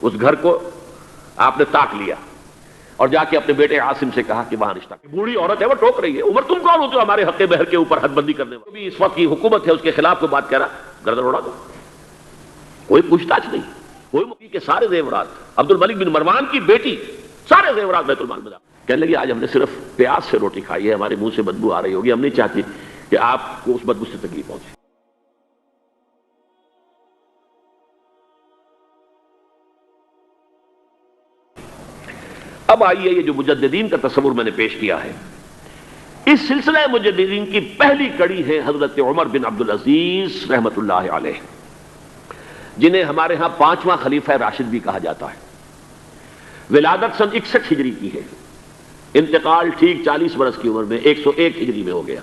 اس گھر کو آپ نے تاک لیا اور جا کے اپنے بیٹے عاصم سے کہا کہ وہاں رشتہ، بوڑھی عورت ہے وہ ٹوک رہی ہے، عمر تم کون ہوتے ہو ہمارے حق مہر کے اوپر حد بندی کرنے والے؟ اس وقت کی حکومت ہے اس کے خلاف کوئی بات کہہ رہا گردن اڑا دو، کوئی پوچھ تاچھ نہیں، کوئی مکی کے سارے زیورات، عبد الملک بن مروان کی بیٹی سارے زیورات بیت المال میں کہنے لگی آج ہم نے صرف پیاز سے روٹی کھائی ہے، ہمارے منہ سے بدبو آ رہی ہوگی، ہم نہیں چاہتے کہ آپ کو اس بدبو سے تکلیف پہنچے۔ اب آئیے یہ جو مجددین کا تصور میں نے پیش کیا ہے، اس سلسلہ مجددین کی پہلی کڑی ہے حضرت عمر بن عبدالعزیز رحمۃ اللہ علیہ، جنہیں ہمارے ہاں 5واں خلیفہ راشد بھی کہا جاتا ہے۔ ولادت سن 61 ہجری کی ہے، انتقال ٹھیک 40 برس کی عمر میں 101 ہجری میں ہو گیا۔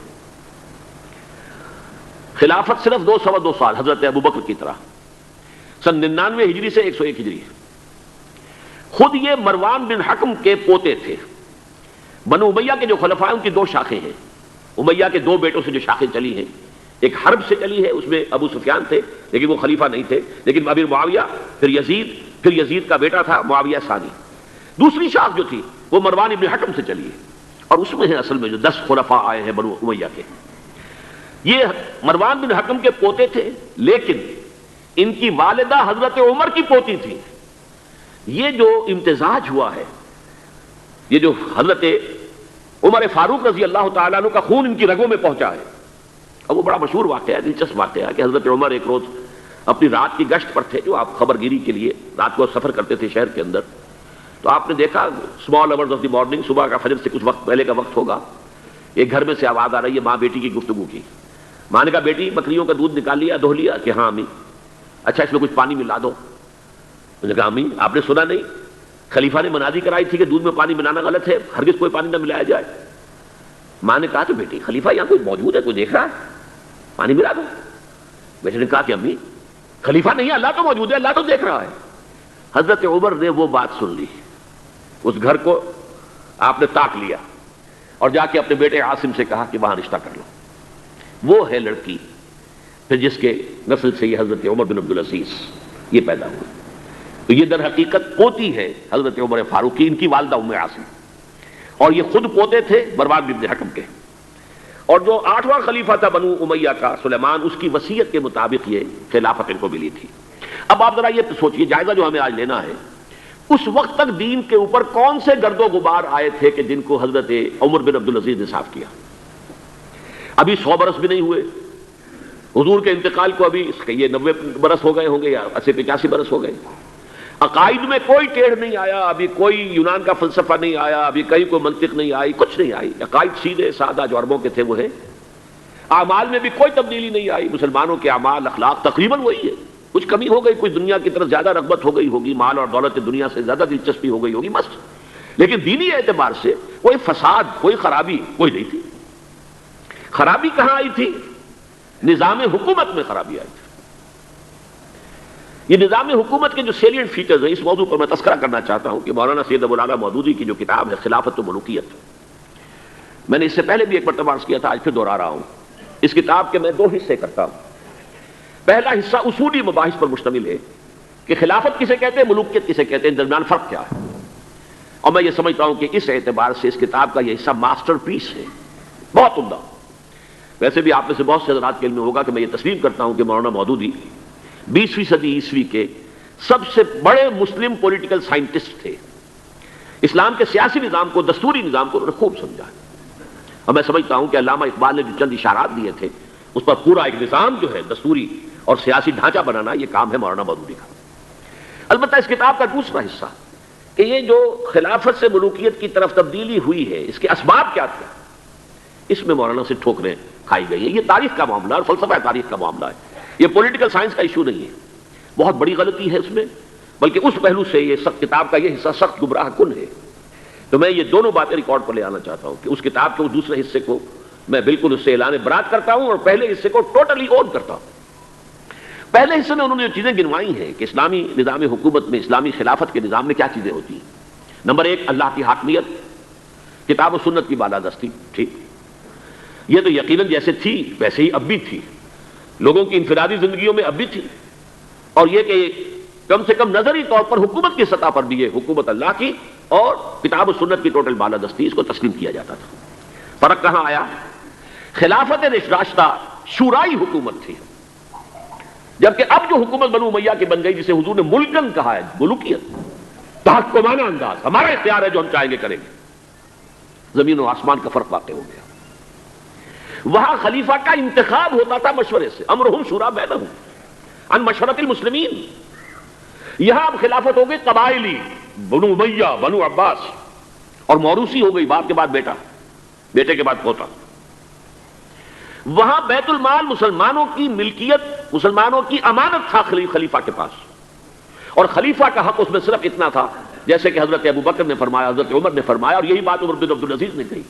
خلافت صرف 2 سال حضرت ابو بکر کی طرح، سن 99 ہجری سے 101 ہجری۔ خود یہ مروان بن حکم کے پوتے تھے۔ بنو امیہ کے جو خلفاء ان کی 2 شاخیں ہیں، امیہ کے 2 بیٹوں سے جو شاخیں چلی ہیں، ایک حرب سے چلی ہے، اس میں ابو سفیان تھے لیکن وہ خلیفہ نہیں تھے، لیکن امیر معاویہ، پھر یزید کا بیٹا تھا معاویہ ثانی۔ دوسری شاخ جو تھی وہ مروان بن حکم سے چلی ہے، اور اس میں ہے اصل میں جو 10 خلفاء آئے ہیں بنو امیہ کے۔ یہ مروان بن حکم کے پوتے تھے، لیکن ان کی والدہ حضرت عمر کی پوتی تھی۔ یہ جو امتزاج ہوا ہے، یہ جو حضرت عمر فاروق رضی اللہ تعالیٰ عنہ کا خون ان کی رگوں میں پہنچا ہے، اور وہ بڑا مشہور واقعہ ہے، دلچسپ واقعہ ہے کہ حضرت عمر ایک روز اپنی رات کی گشت پر تھے، جو آپ خبر گیری کے لیے رات کو سفر کرتے تھے شہر کے اندر، تو آپ نے دیکھا small hours of the morning, صبح کا فجر سے کچھ وقت پہلے کا وقت ہوگا، ایک گھر میں سے آواز آ رہی ہے ماں بیٹی کی گفتگو کی۔ ماں نے کہا بیٹی بکریوں کا دودھ نکال لیا، دھو لیا؟ کہ ہاں امی۔ اچھا اس میں کچھ پانی ملا دو۔ انہوں نے کہا امی آپ نے سنا نہیں خلیفہ نے منادی کرائی تھی کہ دودھ میں پانی ملانا غلط ہے، ہرگز کوئی پانی نہ ملایا جائے۔ ماں نے کہا تو بیٹی خلیفہ یہاں کوئی موجود ہے، کوئی دیکھ رہا ہے، پانی ملا دو۔ بیٹے نے کہا کہ امی خلیفہ نہیں ہے، اللہ تو موجود ہے، اللہ تو دیکھ رہا ہے۔ حضرت عمر نے وہ بات سن لی، اس گھر کو آپ نے تاک لیا اور جا کے اپنے بیٹے عاصم سے کہا کہ وہاں رشتہ کر لو۔ وہ ہے لڑکی پھر جس کے نسل سے یہ حضرت عمر بن عبدالعزیز یہ پیدا ہوئی۔ تو یہ در حقیقت پوتی ہے حضرت عمر فاروق کی، ان کی والدہ ام عاصم، اور یہ خود پوتے تھے مروان بن حکم کے۔ اور جو 8واں خلیفہ تھا بنو امیہ کا سلیمان، اس کی وصیت کے مطابق یہ خلافت ان کو ملی تھی۔ اب آپ ذرا یہ سوچئے، جائزہ جو ہمیں آج لینا ہے، اس وقت تک دین کے اوپر کون سے گرد و غبار آئے تھے کہ جن کو حضرت عمر بن عبدالعزیز نے صاف کیا؟ ابھی 100 برس بھی نہیں ہوئے حضور کے انتقال کو، ابھی یہ 90 برس ہو گئے ہوں گے یا 80-85 برس ہو گئے۔ عقائد میں کوئی ٹیڑھ نہیں آیا، ابھی کوئی یونان کا فلسفہ نہیں آیا، ابھی کہیں کوئی منطق نہیں آئی، کچھ نہیں آئی، عقائد سیدھے سادہ جو عربوں کے تھے وہ ہیں۔ اعمال میں بھی کوئی تبدیلی نہیں آئی، مسلمانوں کے اعمال اخلاق تقریباً وہی ہے، کچھ کمی ہو گئی، کچھ دنیا کی طرف زیادہ رغبت ہو گئی ہوگی، مال اور دولت دنیا سے زیادہ دلچسپی ہو گئی ہوگی بس، لیکن دینی اعتبار سے کوئی فساد، کوئی خرابی کوئی نہیں تھی۔ خرابی کہاں آئی تھی؟ نظام حکومت میں خرابی آئی تھی۔ یہ نظام حکومت کے جو سیلینٹ فیچرز ہیں، اس موضوع پر میں تذکرہ کرنا چاہتا ہوں کہ مولانا سید ابو الاعلیٰ مودودی کی جو کتاب ہے خلافت و ملوکیت، میں نے اس سے پہلے بھی ایک مرتبہ عرض کیا تھا، آج پھر دوہرا رہا ہوں۔ اس کتاب کے میں 2 حصے کرتا ہوں۔ پہلا حصہ اصولی مباحث پر مشتمل ہے کہ خلافت کسے کہتے ہیں، ملوکیت کسے کہتے ہیں، درمیان فرق کیا ہے، اور میں یہ سمجھتا ہوں کہ اس اعتبار سے اس کتاب کا یہ حصہ ماسٹر پیس ہے، بہت عمدہ۔ ویسے بھی آپ میں سے بہت سے حضرات کے علم میں ہوگا کہ میں یہ تسلیم کرتا ہوں کہ مولانا مودودی 20ویں صدی عیسوی کے سب سے بڑے مسلم پولیٹیکل سائنٹسٹ تھے۔ اسلام کے سیاسی نظام کو، دستوری نظام کو انہوں نے خوب سمجھا، اور میں سمجھتا ہوں کہ علامہ اقبال نے جو چند اشارات دیے تھے اس پر پورا ایک نظام جو ہے دستوری اور سیاسی ڈھانچہ بنانا، یہ کام ہے مولانا مودودی کا۔ البتہ اس کتاب کا دوسرا حصہ کہ یہ جو خلافت سے ملوکیت کی طرف تبدیلی ہوئی ہے، اس کے اسباب کیا تھے، اس میں مولانا سے ٹھوکریں کھائی گئی ہیں۔ یہ تاریخ کا معاملہ اور فلسفہ تاریخ کا معاملہ ہے، یہ پولیٹیکل سائنس کا ایشو نہیں ہے۔ بہت بڑی غلطی ہے اس میں، بلکہ اس پہلو سے یہ سخت کتاب کا یہ حصہ سخت گمراہ کن ہے۔ تو میں یہ دونوں باتیں ریکارڈ پر لے آنا چاہتا ہوں کہ اس کتاب کے اس دوسرے حصے کو میں بالکل اس سے اعلان برات کرتا ہوں، اور پہلے حصے کو ٹوٹلی اون کرتا ہوں۔ پہلے حصے میں انہوں نے جو چیزیں گنوائی ہیں کہ اسلامی نظام حکومت میں، اسلامی خلافت کے نظام میں کیا چیزیں ہوتی ہیں۔ نمبر 1 اللہ کی حاکمیت، کتاب و سنت کی بالادستی، ٹھیک، یہ تو یقیناً جیسے تھی ویسے ہی اب بھی تھی، لوگوں کی انفرادی زندگیوں میں اب بھی تھی، اور یہ کہ کم سے کم نظری طور پر حکومت کی سطح پر بھی یہ حکومت اللہ کی اور کتاب و سنت کی ٹوٹل بالادستی، اس کو تسلیم کیا جاتا تھا۔ فرق کہاں آیا؟ خلافت راستہ شورائی حکومت تھی، جبکہ اب جو حکومت بنو امیہ کی بن گئی، جسے حضور نے ملکن کہا ہے، ملوکیت، تحکمانہ انداز، ہمارا اختیار ہے، جو ہم چاہیں گے کریں گے، زمین و آسمان کا فرق واقع ہو گیا۔ وہاں خلیفہ کا انتخاب ہوتا تھا مشورے سے، امرہم شورا بینہم عن مشورۃ المسلمین۔ یہاں اب خلافت ہو گئی قبائلی، بنو امیہ، بنو عباس، اور موروثی ہو گئی، باپ کے بعد بیٹا، بیٹے کے بعد پوتا۔ وہاں بیت المال مسلمانوں کی ملکیت، مسلمانوں کی امانت تھا خلیفہ کے پاس، اور خلیفہ کا حق اس میں صرف اتنا تھا جیسے کہ حضرت ابو بکر نے فرمایا، حضرت عمر نے فرمایا، اور یہی بات عمر بن عبدالعزیز نے کہی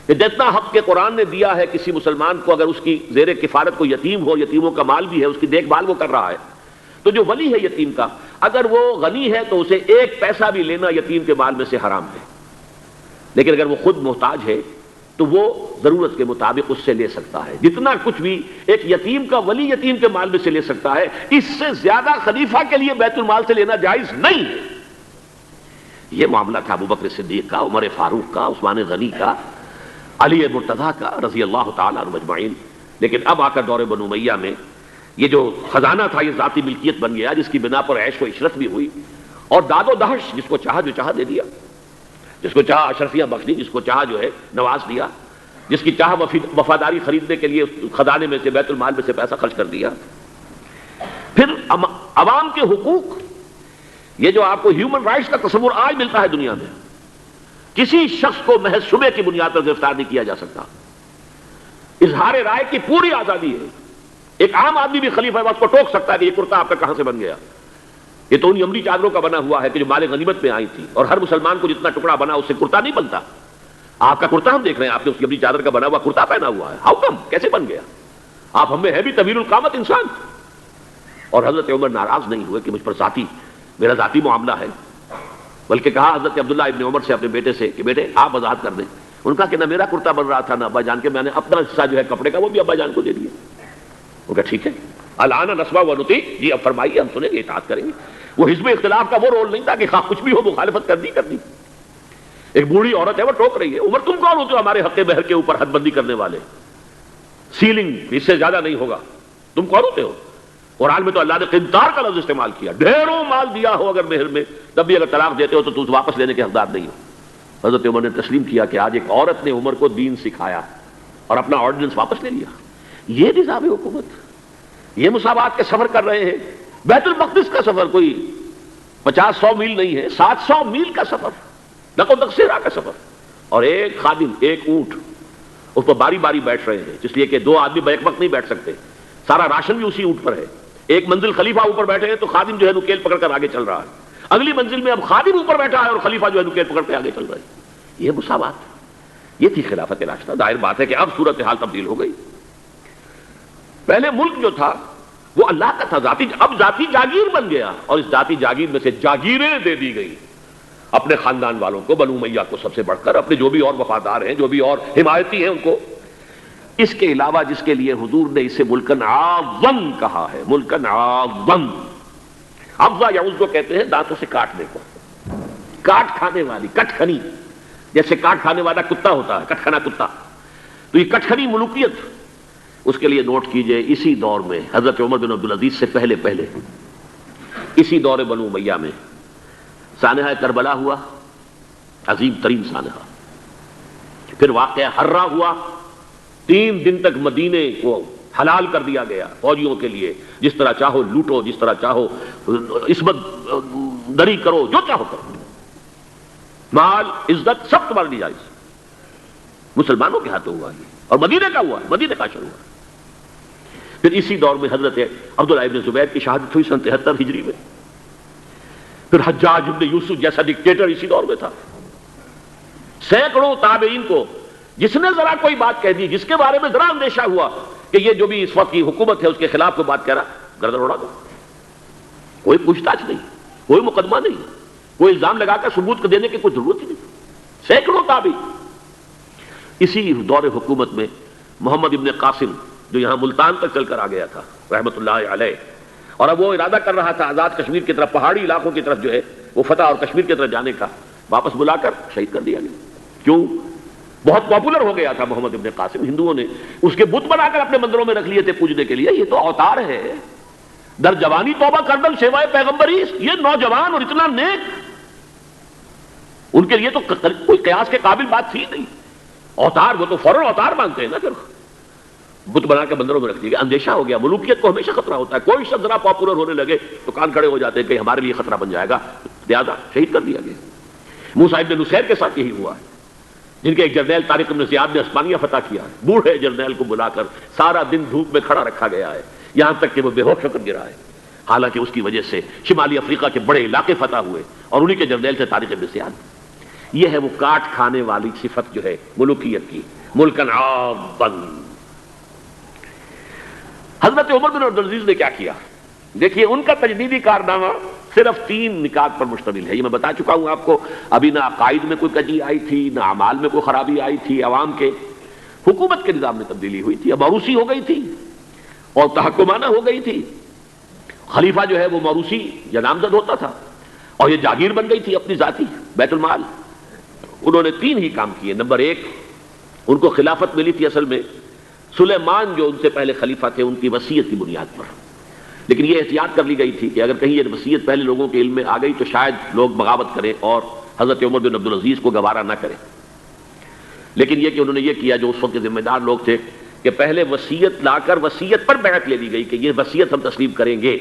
کہ جتنا حق کے قرآن نے دیا ہے کسی مسلمان کو، اگر اس کی زیر کفالت کو یتیم ہو، یتیموں کا مال بھی ہے، اس کی دیکھ بھال وہ کر رہا ہے، تو جو ولی ہے یتیم کا، اگر وہ غنی ہے تو اسے ایک پیسہ بھی لینا یتیم کے مال میں سے حرام ہے، لیکن اگر وہ خود محتاج ہے تو وہ ضرورت کے مطابق اس سے لے سکتا ہے، جتنا کچھ بھی ایک یتیم کا ولی یتیم کے مال میں سے لے سکتا ہے، اس سے زیادہ خلیفہ کے لیے بیت المال سے لینا جائز نہیں ہے۔ یہ معاملہ تھا ابو بکر صدیق کا، عمر فاروق کا، عثمان غنی کا، علی مرتضیٰ کا رضی اللہ تعالیٰ عنہ اجمعین۔ لیکن اب آ کر دور بنو امیہ میں یہ جو خزانہ تھا یہ ذاتی ملکیت بن گیا، جس کی بنا پر عیش و عشرت بھی ہوئی، اور داد و دہش، جس کو چاہا جو چاہا دے دیا، جس کو چاہا اشرفیاں بخش دی، جس کو چاہا جو ہے نواز دیا، جس کی چاہا وفاداری خریدنے کے لیے خزانے میں سے بیت المال میں سے پیسہ خرچ کر دیا۔ پھر عوام کے حقوق، یہ جو آپ کو ہیومن رائٹس کا تصور آج ملتا ہے دنیا میں، کسی شخص کو محض شبے کی بنیاد پر گرفتار نہیں کیا جا سکتا، اظہار رائے کی پوری آزادی ہے۔ ایک عام آدمی بھی خلیفہ ہے، اس کو ٹوک سکتا ہے کہ یہ کرتا آپ کا کہاں سے بن گیا، یہ تو ان عمری چادروں کا بنا ہوا ہے کہ جو مال غنیمت میں آئی تھی، اور ہر مسلمان کو جتنا ٹکڑا بنا اس سے کرتا نہیں بنتا۔ آپ کا کرتا ہم دیکھ رہے ہیں، آپ نے اس عمری چادر کا بنا ہوا کرتا پہنا ہوا ہے، ہاؤ کم، کیسے بن گیا؟ آپ ہم میں ہے بھی طویل القامت انسان۔ اور حضرت عمر ناراض نہیں ہوئے کہ مجھ پر میرا ذاتی معاملہ ہے، بلکہ کہا حضرت عبداللہ ابن عمر سے اپنے بیٹے سے کہ بیٹے آپ وضاحت کر دیں۔ ان کا کہ نہ میرا کرتا بن رہا تھا نہ ابا جان کے، میں نے اپنا حصہ جو ہے کپڑے کا وہ بھی ابا جان کو دے دیا۔ ان کا ٹھیک ہے، الآن نسمع ونطیع، جی اب فرمائیے ہم سنیں گے، اطاعت کریں گے۔ وہ حزب اختلاف کا وہ رول نہیں تھا کہ خواہ کچھ بھی ہو مخالفت کر دی۔ ایک بوڑھی عورت ہے وہ ٹوک رہی ہے، عمر تم کون ہوتے ہو ہمارے حق مہر کے اوپر حد بندی کرنے والے؟ سیلنگ اس سے زیادہ نہیں ہوگا، تم کون ہوتے ہو؟ قرآن میں تو اللہ نے قنطار کا لفظ استعمال کیا، ڈھیروں مال دیا ہو اگر مہر میں، تب بھی اگر طلاق دیتے ہو تو تم واپس لینے کے حقدار نہیں ہو۔ حضرت عمر نے تسلیم کیا کہ آج ایک عورت نے عمر کو دین سکھایا اور اپنا آرڈیننس واپس لے لیا۔ یہ نظام حکومت، یہ مساوات کے سفر کر رہے ہیں۔ بیت المقدس کا سفر کوئی 50-100 میل نہیں ہے، 700 میل کا سفر، نقو تقصیرہ کا سفر، اور ایک خادم، ایک اونٹ، اس پر باری باری بیٹھ رہے ہیں، اس لیے کہ 2 آدمی بیک وقت نہیں بیٹھ سکتے، سارا راشن بھی اسی اونٹ پر ہے۔ ایک منزل خلیفہ اوپر بیٹھے ہیں تو خادم جو ہے نکیل پکڑ کر آگے چل رہا ہے، اگلی منزل میں اب خادم اوپر بیٹھا ہے اور خلیفہ جو ہے نکیل پکڑ کے آگے چل رہا ہے۔ یہ مساوات، یہ تھی خلافت راشدہ۔ ظاہر بات ہے کہ اب صورتحال تبدیل ہو گئی۔ پہلے ملک جو تھا وہ اللہ کا تھا، اب ذاتی جاگیر بن گیا، اور اس ذاتی جاگیر میں سے جاگیریں دے دی گئی اپنے خاندان والوں کو، بنو امیہ کو سب سے بڑھ کر، اپنے جو بھی اور وفادار ہیں، جو بھی اور حمایتی ہیں ان کو۔ اس کے علاوہ جس کے لیے حضور نے اسے ملکن عاظم کہا ہے، ملکن عاظم، عضا یعض کو کہتے ہیں دانتوں سے کاٹنے کو، کاٹ کھانے والی، کٹکھنی، جیسے کاٹ کھانے والا کتا ہوتا ہے، کٹکھنا کتا، تو یہ کٹکھنی ملوکیت، اس کے لیے نوٹ کیجئے اسی دور میں حضرت عمر بن عبدالعزیز سے پہلے اسی دور بنو امیہ میں سانحہ کربلا ہوا، عظیم ترین سانحہ۔ پھر واقعہ حرہ ہوا، 3 دن تک مدینے کو حلال کر دیا گیا فوجیوں کے لیے، جس طرح چاہو لوٹو، جس طرح چاہو عصمت دری کرو، جو چاہو کرو، مال عزت سب تمہارے لیے جائز۔ مسلمانوں کے ہاتھوں ہوا یہ، اور مدینے کا ہوا، مدینے کا شروع ہوا۔ پھر اسی دور میں حضرت عبداللہ ابن زبیر کی شہادت ہوئی سن 73 ہجری میں۔ پھر حجاج ابن یوسف جیسا ڈکٹیٹر اسی دور میں تھا۔ سینکڑوں تابعین کو جس نے ذرا کوئی بات کہہ دی، جس کے بارے میں ذرا اندیشہ ہوا کہ یہ جو بھی اس وقت کی حکومت ہے اس کے خلاف کوئی بات کہہ رہا، گردن اڑا دو، کوئی پوچھ تاچھ نہیں، کوئی مقدمہ نہیں، کوئی الزام لگا کر ثبوت کو دینے کی کوئی ضرورت ہی نہیں۔ سینکڑوں تابعی۔ اسی دور حکومت میں محمد ابن قاسم جو یہاں ملتان تک چل کر آ گیا تھا رحمت اللہ علیہ، اور اب وہ ارادہ کر رہا تھا آزاد کشمیر کی طرف، پہاڑی علاقوں کی طرف جو ہے وہ فتح اور کشمیر کی طرف جانے کا، واپس بلا کر شہید کر دیا گیا۔ کیوں؟ بہت پاپولر ہو گیا تھا محمد ابن قاسم، ہندوؤں نے اس کے بت بنا کر اپنے مندروں میں رکھ لیے تھے پوجنے کے لیے۔ یہ تو اوتار ہے، در جوانی توبہ کردن سوائے پیغمبری، یہ نوجوان اور اتنا نیک، ان کے لیے تو کوئی قیاس کے قابل بات تھی نہیں۔ اوتار، وہ تو فوراً اوتار مانتے ہیں نا، پھر بت بنا کے مندروں میں رکھ دیے گئے۔ اندیشہ ہو گیا، ملوکیت کو ہمیشہ خطرہ ہوتا ہے، کوئی شخص ذرا پاپولر ہونے لگے تو کان کھڑے ہو جاتے ہیں کہ ہمارے لیے خطرہ بن جائے گا، لہذا شہید کر دیا گیا۔ موسیٰ ابن نصیر کے ساتھ یہی ہوا ہے، جن کے ایک جرنیل طارق بن زیاد نے اسپانیہ فتح کیا ہے، بوڑھے جرنیل کو بلا کر سارا دن دھوپ میں کھڑا رکھا گیا ہے، یہاں تک کہ وہ بے ہوش ہو کر گرا ہے، حالانکہ اس کی وجہ سے شمالی افریقہ کے بڑے علاقے فتح ہوئے، اور انہی کے جرنیل تھے طارق بن زیاد۔ یہ ہے وہ کاٹ کھانے والی صفت جو ہے ملوکیت کی، ملکن عاضاً۔ حضرت عمر بن عبدالعزیز نے کیا کیا؟ دیکھیے ان کا تجدیدی کارنامہ صرف 3 نکات پر مشتمل ہے۔ یہ میں بتا چکا ہوں آپ کو، ابھی نہ عقائد میں کوئی کجی آئی تھی، نہ اعمال میں کوئی خرابی آئی تھی، عوام کے حکومت کے نظام میں تبدیلی ہوئی تھی، اب موروثی ہو گئی تھی اور تحکمانہ ہو گئی تھی۔ خلیفہ جو ہے وہ موروثی یا نامزد ہوتا تھا، اور یہ جاگیر بن گئی تھی اپنی ذاتی بیت المال۔ انہوں نے 3 ہی کام کیے۔ نمبر 1، ان کو خلافت ملی تھی اصل میں سلیمان جو ان سے پہلے خلیفہ تھے ان کی وصیت کی بنیاد پر، لیکن یہ احتیاط کر لی گئی تھی کہ اگر کہیں یہ وصیت پہلے لوگوں کے علم میں آ گئی تو شاید لوگ بغاوت کریں اور حضرت عمر بن عبدالعزیز کو گوارا نہ کریں۔ لیکن یہ کہ انہوں نے یہ کیا، جو اس وقت کے ذمہ دار لوگ تھے، کہ پہلے وصیت لا کر وصیت پر بیعت لے لی گئی کہ یہ وصیت ہم تسلیم کریں گے۔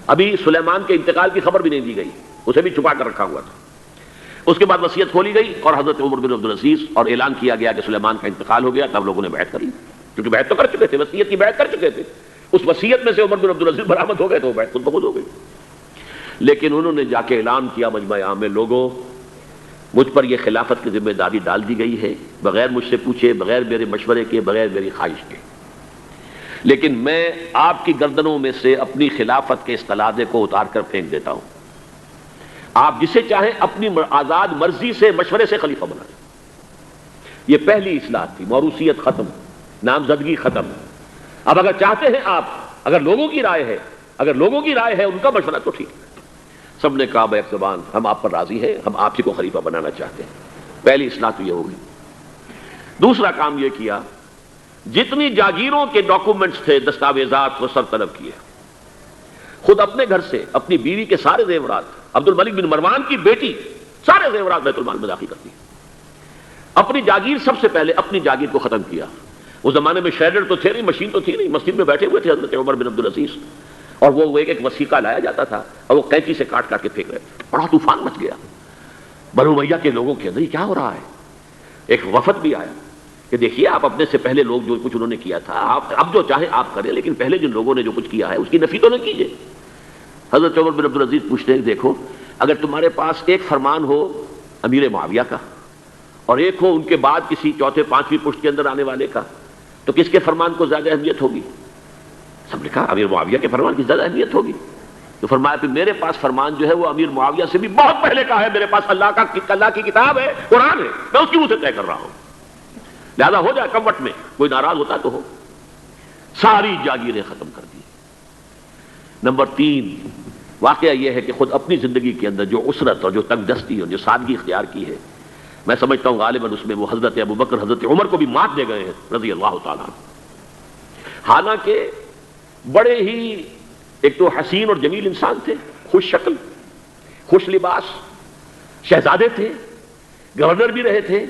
ابھی سلیمان کے انتقال کی خبر بھی نہیں دی گئی، اسے بھی چھپا کر رکھا ہوا تھا۔ اس کے بعد وصیت کھولی گئی اور حضرت عمر بن عبدالعزیز، اور اعلان کیا گیا کہ سلیمان کا انتقال ہو گیا، تب لوگوں نے بیعت کر لی، کیونکہ بیعت تو کر چکے تھے، وصیت کی بیعت کر چکے تھے۔ اس وصیت میں سے عمر بن عبدالعزیز برآمد ہو گئے تو بیعت خود بخود ہو گئی۔ لیکن انہوں نے جا کے اعلان کیا مجمع عام میں، لوگوں مجھ پر یہ خلافت کی ذمہ داری ڈال دی گئی ہے، بغیر مجھ سے پوچھے، بغیر میرے مشورے کے، بغیر میری خواہش کے، لیکن میں آپ کی گردنوں میں سے اپنی خلافت کے اس تلازے کو اتار کر پھینک دیتا ہوں۔ آپ جسے چاہیں اپنی آزاد مرضی سے مشورے سے خلیفہ بنا لیں۔ یہ پہلی اصلاح تھی، موروثیت ختم، نامزدگی ختم۔ اب اگر چاہتے ہیں آپ، اگر لوگوں کی رائے ہے ان کا مشورہ تو ٹھیک ہے۔ سب نے کہا بیک زبان ہم آپ پر راضی ہیں، ہم آپ ہی کو خلیفہ بنانا چاہتے ہیں۔ پہلی اصلاح تو یہ ہوگی۔ دوسرا کام یہ کیا، جتنی جاگیروں کے ڈاکومنٹس تھے، دستاویزات، وہ سب طلب کیے۔ خود اپنے گھر سے اپنی بیوی کے سارے زیورات، عبد الملک بن مروان کی بیٹی سارے زیورات بیت المال میں داخل کرتی۔ اپنی جاگیر، سب سے پہلے اپنی جاگیر کو ختم کیا۔ اس زمانے میں شیڈر تو تھے نہیں، مشین تو تھی نہیں، مسجد میں بیٹھے ہوئے تھے حضرت عمر بن عبدالعزیز، اور وہ ایک وثیقہ لایا جاتا تھا اور وہ قینچی سے کاٹ کاٹ کے پھینک رہے تھے۔ بڑا طوفان مچ گیا بنو امیہ کے لوگوں کے اندر، یہ کیا ہو رہا ہے؟ ایک وفد بھی آیا کہ دیکھیے آپ اپنے سے پہلے لوگ جو کچھ انہوں نے کیا تھا، آپ اب جو چاہیں آپ کریں، لیکن پہلے جن لوگوں نے جو کچھ کیا ہے اس کی نفی تو نہ کیجیے۔ حضرت عمر بن عبدالعزیز پوچھتے ہیں دیکھو، اگر تمہارے پاس ایک فرمان ہو امیر معاویہ کا اور ایک ہو ان کے بعد کسی چوتھے پانچویں پشت کے اندر آنے والے کا، تو کس کے فرمان کو زیادہ اہمیت ہوگی؟ سب نے کہا امیر معاویہ کے فرمان کی زیادہ اہمیت ہوگی۔ تو فرمایا کہ میرے پاس فرمان جو ہے وہ امیر معاویہ سے بھی بہت پہلے کا ہے، میرے پاس اللہ کی کتاب ہے، قرآن ہے، میں اس کی منہ سے طے کر رہا ہوں، لہذا ہو جائے کم وقت میں، کوئی ناراض ہوتا تو ہو۔ ساری جاگیریں ختم کر دی۔ نمبر 3، واقعہ یہ ہے کہ خود اپنی زندگی کے اندر جو عسرت اور جو تنگ دستی اور جو سادگی اختیار کی ہے، میں سمجھتا ہوں غالباً اس میں وہ حضرت ابوبکر، حضرت عمر کو بھی مات دے گئے ہیں رضی اللہ تعالیٰ عنہ۔ حالانکہ بڑے ہی ایک تو حسین اور جمیل انسان تھے، خوش شکل، خوش لباس، شہزادے تھے، گورنر بھی رہے تھے،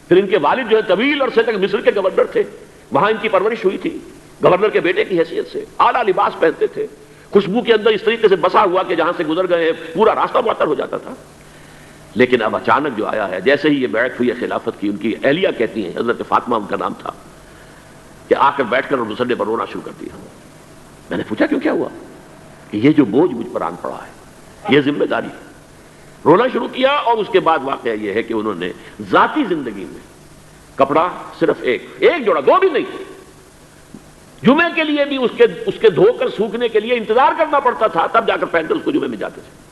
پھر ان کے والد جو ہے طویل عرصے تک مصر کے گورنر تھے، وہاں ان کی پرورش ہوئی تھی گورنر کے بیٹے کی حیثیت سے، اعلیٰ لباس پہنتے تھے، خوشبو کے اندر اس طریقے سے بسا ہوا کہ جہاں سے گزر گئے پورا راستہ معطر ہو جاتا تھا۔ لیکن اب اچانک جو آیا ہے، جیسے ہی یہ بیعت ہوئی ہے خلافت کی، ان کی اہلیہ کہتی ہیں، حضرت فاطمہ ان کا نام تھا، کہ آ کر بیٹھ کر مسلح پر رونا شروع کر دیا۔ میں نے پوچھا کیوں، کیا ہوا؟ کہ یہ جو بوجھ مجھ پر آن پڑا ہے، یہ ذمہ داری، رونا شروع کیا۔ اور اس کے بعد واقعہ یہ ہے کہ انہوں نے ذاتی زندگی میں کپڑا صرف ایک جوڑا، 2 بھی نہیں، جمعے کے لیے بھی اس کے دھو کر سوکھنے کے لیے انتظار کرنا پڑتا تھا، تب جا کر پہن کر اس کو جمعے میں جاتے تھے۔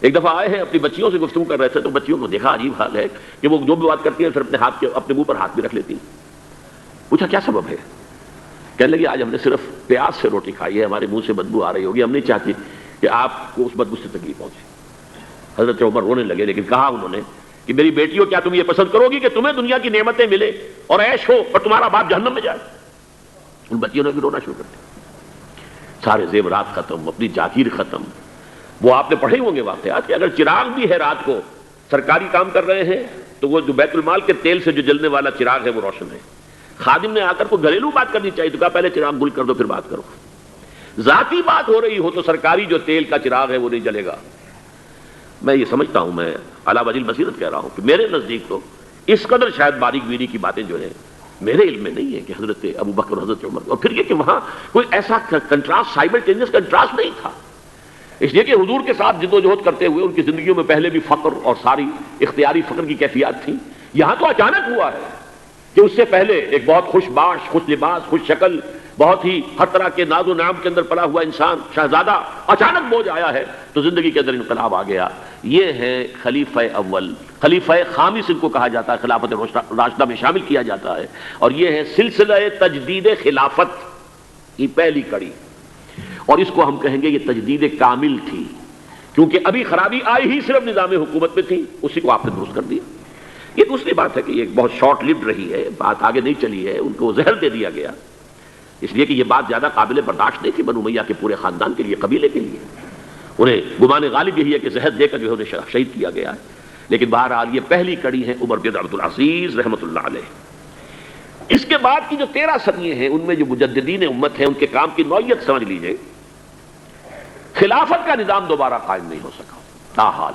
ایک دفعہ آئے ہیں، اپنی بچیوں سے گفتگو کر رہے تھے، تو بچیوں کو دیکھا عجیب حال ہے کہ وہ جو بھی بات کرتی ہیں پھر اپنے منہ پر ہاتھ بھی رکھ لیتی ہیں۔ پوچھا کیا سبب ہے؟ کہنے لگے آج ہم نے صرف پیاز سے روٹی کھائی ہے، ہمارے منہ سے بدبو آ رہی ہوگی، ہم نہیں چاہتے کہ آپ کو اس بدبو سے تکلیف پہنچے۔ حضرت عمر رونے لگے، لیکن کہا انہوں نے کہ میری بیٹیوں، کیا تم یہ پسند کرو گی کہ تمہیں دنیا کی نعمتیں ملے اور عیش ہو اور تمہارا باپ جہنم میں جائے؟ ان بچیوں نے بھی رونا شروع کر دیا، سارے زیورات ختم، اپنی جاگیر ختم۔ وہ آپ نے پڑھے ہوں گے واقعات کہ اگر چراغ بھی ہے رات کو، سرکاری کام کر رہے ہیں تو وہ جو بیت المال کے تیل سے جو جلنے والا چراغ ہے وہ روشن ہے۔ خادم نے آ کر کو گھریلو بات کرنی چاہیے تو کہا پہلے چراغ گل کر دو پھر بات کرو۔ ذاتی بات ہو رہی ہو تو سرکاری جو تیل کا چراغ ہے وہ نہیں جلے گا۔ میں یہ سمجھتا ہوں، میں علی وجہ البصیرت کہہ رہا ہوں کہ میرے نزدیک تو اس قدر شاید باریک بینی کی باتیں جو ہیں میرے علم میں نہیں ہے کہ حضرت ابو بکر اور حضرت عمر، اور پھر یہ کہ وہاں کوئی ایسا کنٹراسٹ، سائملٹینیس کنٹراسٹ نہیں تھا، اس لیے کہ حضور کے ساتھ جد و جہد کرتے ہوئے ان کی زندگیوں میں پہلے بھی فقر اور ساری اختیاری فقر کی کیفیات تھیں۔ یہاں تو اچانک ہوا ہے کہ اس سے پہلے ایک بہت خوش باش، خوش لباس، خوش شکل، بہت ہی ہر طرح کے ناز و نعام کے اندر پلا ہوا انسان، شہزادہ، اچانک بوجھ آیا ہے تو زندگی کے اندر انقلاب آ گیا۔ یہ ہے خلیفہ اول، خلیفہ خامس ان کو کہا جاتا ہے، خلافت راشدہ میں شامل کیا جاتا ہے، اور یہ ہے سلسلہ تجدید خلافت کی پہلی کڑی، اور اس کو ہم کہیں گے یہ تجدید کامل تھی، کیونکہ ابھی خرابی آئی ہی صرف نظام حکومت میں تھی، اسی کو آپ نے درست کر دیا۔ یہ دوسری بات ہے کہ یہ بہت شارٹ لیوڈ رہی ہے، بات آگے نہیں چلی ہے، ان کو زہر دے دیا گیا، اس لیے کہ یہ بات زیادہ قابل برداشت نہیں تھی بنو امیہ کے پورے خاندان کے لیے، قبیلے کے لیے۔ انہیں گمان غالب یہی ہے کہ زہر دے کر جو ہے انہیں شہید کیا گیا ہے، لیکن بہرحال یہ پہلی کڑی ہے عمر بن عبد العزیز رحمۃ اللہ علیہ۔ اس کے بعد کی جو 13 صدییں ہیں ان میں جو مجددین امت ہیں ان کے کام کی نوعیت سمجھ لیجئے، خلافت کا نظام دوبارہ قائم نہیں ہو سکا تاحال۔